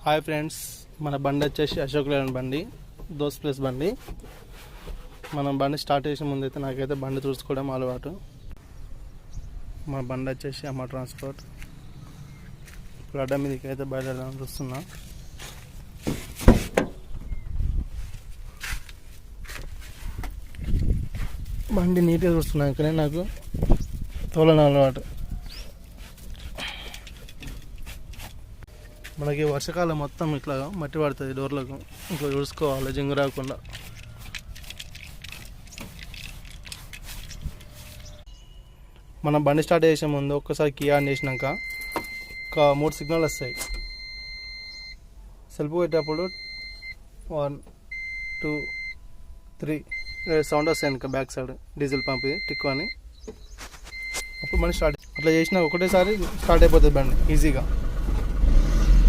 Hi friends, మన బండి వచ్చేసి అశోక్ లేలాండ్ బండి, దోస్ ప్లస్ బండి. మనం బండి స్టార్ట్ చేసే ముందు అయితే నాకైతే బండి చూసుకోవడం అలవాటు. మన బండి వచ్చేసి అమ్మ ట్రాన్స్పోర్ట్. ఇప్పుడు అడ్డ మీదకి అయితే బయలుదేరడానికి చూస్తున్నా. బండి నీట్గా చూస్తున్నాకనే నాకు తోలన అలవాటు. మనకి వర్షాకాలం మొత్తం ఇట్లా మట్టి పడుతుంది డోర్లకు, ఇట్లా చూసుకోవాలి జింగు రాకుండా. మనం బండి స్టార్ట్ చేసే ముందు ఒక్కసారి కీ ఆన్ చేసినాక ఒక 3 సిగ్నల్ వస్తాయి. సెల్ఫ్ పెట్టేటప్పుడు 1 2 3 సౌండ్ వస్తాయి ఇంకా back side diesel pump tick అని. అప్పుడు బండి స్టార్ట్ అట్లా చేసినా ఒకటేసారి స్టార్ట్ అయిపోతుంది బండి ఈజీగా.